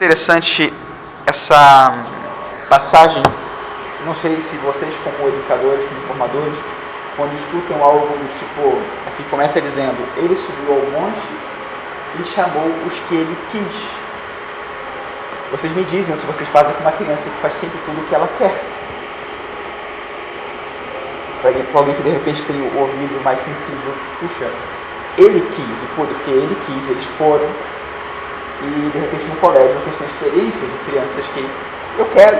Interessante essa passagem. Não sei se vocês, como educadores, como formadores, quando escutam algo do tipo, aqui começa dizendo, ele subiu ao monte e chamou os que ele quis. Vocês me dizem se vocês fazem com uma criança que faz sempre tudo o que ela quer. Para alguém que de repente tem o ouvido mais sensível, puxa, ele quis, e porque ele quis, eles foram. E de repente no colégio vocês têm experiências de crianças que eu quero,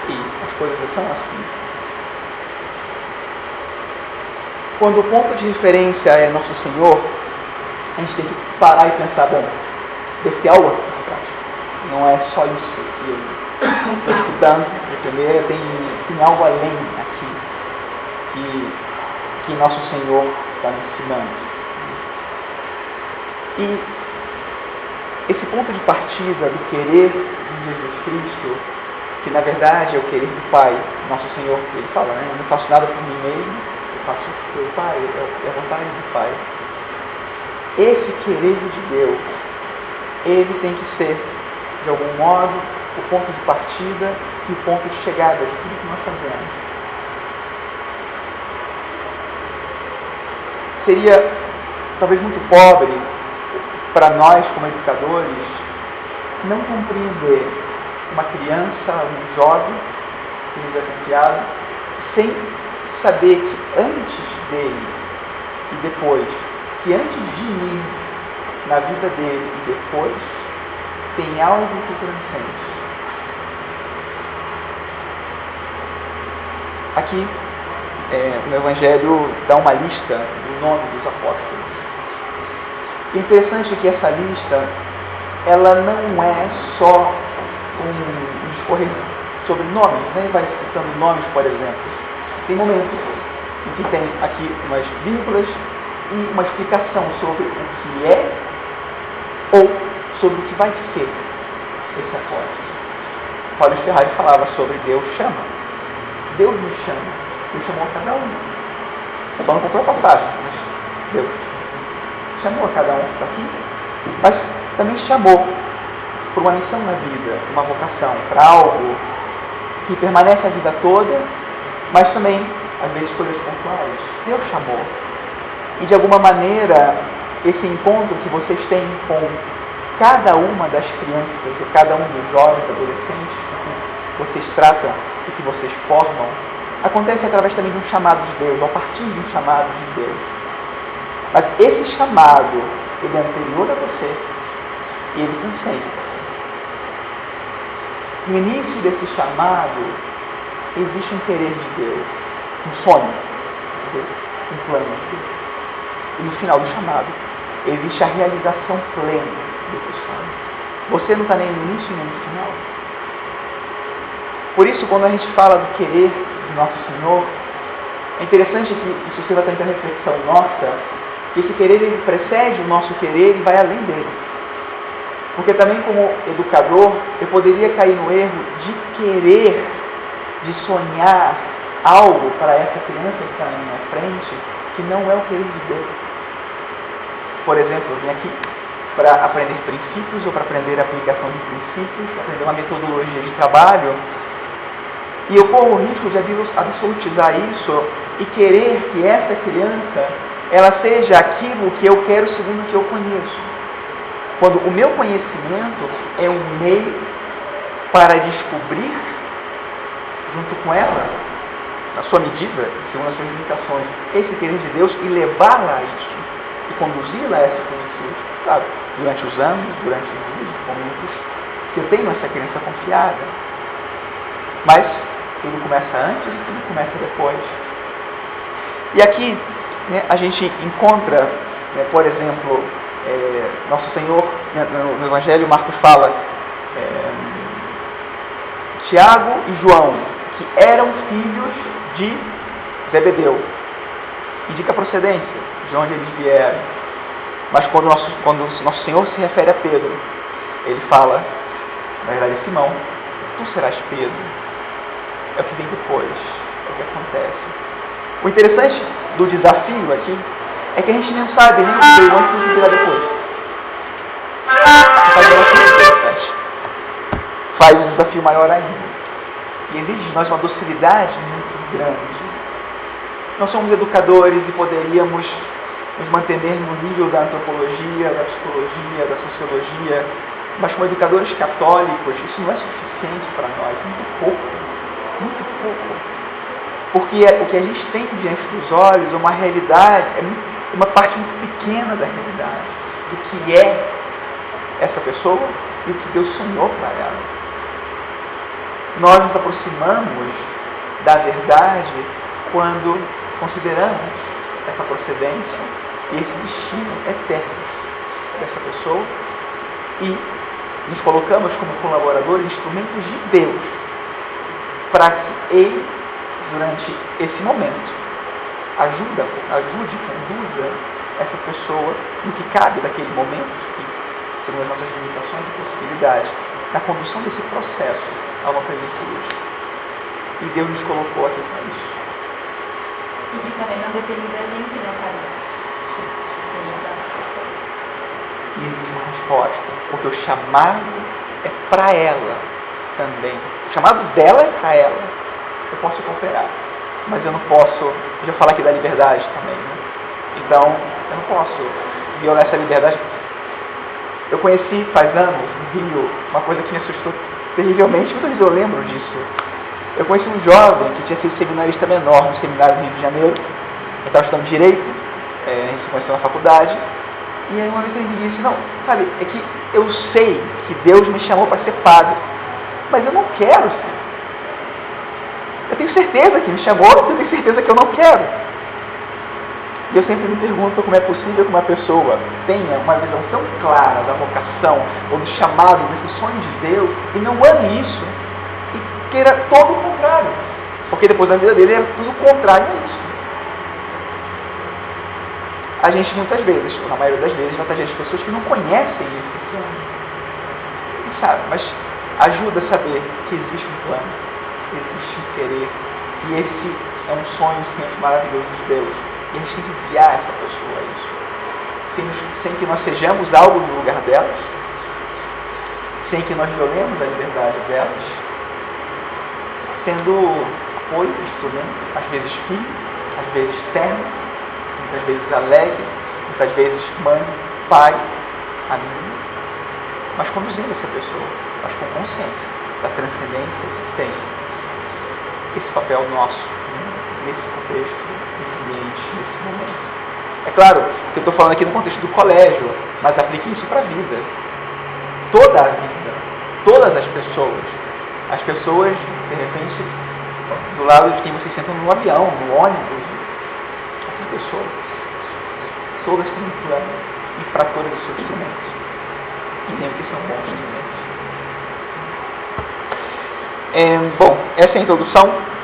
e as coisas são assim. Quando o ponto de referência é Nosso Senhor, a gente tem que parar e pensar, bom, deve ter algo por trás. Não é só isso que eu estou estudando de primeira, tem algo além aqui que Nosso Senhor está me ensinando. E esse ponto de partida do querer de Jesus Cristo, que na verdade é o querer do Pai, Nosso Senhor, ele fala, né? Eu não faço nada por mim mesmo, eu faço pelo Pai, é a vontade do Pai. Esse querer de Deus, ele tem que ser, de algum modo, o ponto de partida e o ponto de chegada de tudo que nós fazemos. Seria talvez muito pobre para nós, como educadores, não compreender uma criança, um jovem que nos é confiado, sem saber que antes dele e depois, que antes de mim, na vida dele e depois, tem algo que transcende. Aqui, no Evangelho dá uma lista do nome dos apóstolos. O interessante é que essa lista, ela não é só um discorrer sobre nomes, né? Vai citando nomes, por exemplo. Tem momentos em que tem aqui umas vírgulas e uma explicação sobre o que é ou sobre o que vai ser esse apóstolo. Paulo Ferrari falava sobre Deus chama. Deus nos chama. Ele chamou a cada um. Só não comprou a passagem, mas Deus chamou a cada um para aqui, mas também chamou por uma missão na vida, uma vocação, para algo que permanece a vida toda, mas também, às vezes, coisas pontuais. Deus chamou. E, de alguma maneira, esse encontro que vocês têm com cada uma das crianças, ou cada um dos jovens, adolescentes, que vocês tratam e que vocês formam, acontece através também de um chamado de Deus, ou a partir de um chamado de Deus. Mas esse chamado, ele é anterior a você e ele transcende você. No início desse chamado, existe um querer de Deus, um sonho de Deus, um plano de Deus. E no final do chamado, existe a realização plena desse sonho. Você não está nem no início nem no final. Por isso, quando a gente fala do querer de Nosso Senhor, é interessante que isso sirva também para reflexão nossa, que esse querer ele precede o nosso querer e vai além dele. Porque também como educador, eu poderia cair no erro de querer, de sonhar algo para essa criança que está na minha frente, que não é o querer de Deus. Por exemplo, eu vim aqui para aprender princípios ou para aprender a aplicação de princípios, aprender uma metodologia de trabalho, e eu corro o risco de absolutizar isso e querer que essa criança ela seja aquilo que eu quero segundo o que eu conheço. Quando o meu conhecimento é um meio para descobrir, junto com ela, na sua medida, segundo as suas limitações, esse querer de Deus e levá-la a isso, e conduzi-la a esse conhecimento. Claro, durante os anos, durante os dias, momentos que eu tenho essa criança confiada. Mas tudo começa antes e tudo começa depois. E aqui, a gente encontra, por exemplo, Nosso Senhor, no Evangelho, Marcos fala, Tiago e João, que eram filhos de Zebedeu. Indica a procedência de onde eles vieram. Mas quando Nosso Senhor se refere a Pedro, ele fala, na verdade, Simão, tu serás Pedro. É o que vem depois, é o que acontece. O interessante do desafio aqui é que a gente não sabe nem o que veio antes e o que virá depois. faz o desafio maior ainda. E exige de nós uma docilidade muito grande. Nós somos educadores e poderíamos nos manter no nível da antropologia, da psicologia, da sociologia, mas como educadores católicos, isso não é suficiente para nós, muito pouco. Porque o que a gente tem diante dos olhos é uma realidade, é uma parte muito pequena da realidade, do que é essa pessoa e o que Deus sonhou para ela. Nós nos aproximamos da verdade quando consideramos essa procedência e esse destino eterno dessa pessoa e nos colocamos como colaboradores, instrumentos de Deus, para que Ele, durante esse momento, ajude, conduza essa pessoa no que cabe daquele momento, segundo as nossas limitações e possibilidades, na condução desse processo a uma plenitude. E Deus nos colocou aqui para isso. E que também não depende da gente, né, cara? E existe uma resposta, porque o chamado é para ela também. O chamado dela é para ela. Eu posso cooperar, mas eu não posso, já falar aqui da liberdade também, né? Então, eu não posso violar essa liberdade. Eu conheci faz anos, no Rio, uma coisa que me assustou terrivelmente, muitas vezes eu lembro disso. Eu conheci um jovem que tinha sido seminarista menor no seminário do Rio de Janeiro. Eu estava estudando Direito, a gente se conheceu na faculdade. E aí uma vez ele me disse, não, sabe, é que eu sei que Deus me chamou para ser padre, mas eu não quero ser. Eu tenho certeza que me chamou, mas eu tenho certeza que eu não quero. E eu sempre me pergunto como é possível que uma pessoa tenha uma visão tão clara da vocação, ou do chamado, desse sonho de Deus, e não ame isso, e queira todo o contrário. Porque depois da vida dele é tudo o contrário a isso. A gente muitas vezes, ou na maioria das vezes, vai trazer as pessoas que não conhecem esse plano. E sabe, mas ajuda a saber que existe um plano, existe um querer, e esse é um sonho sempre maravilhoso de Deus. E a gente tem que guiar essa pessoa a isso. Sem que nós sejamos algo no lugar delas, sem que nós violemos a liberdade delas, sendo apoio, instrumento, às vezes filho, às vezes terno, muitas vezes alegre, muitas vezes mãe, pai, amigo, mas conduzindo essa pessoa, mas com consciência da transcendência que tem esse papel nosso, nesse contexto, nesse ambiente, nesse momento. É claro que eu estou falando aqui no contexto do colégio, mas aplique isso para a vida. Toda a vida, todas as pessoas, de repente, do lado de quem vocês sentam no avião, no ônibus, essas pessoas, todas têm um plano e para todos os seus instrumentos. E sempre são bons instrumentos. Bom, essa é a introdução.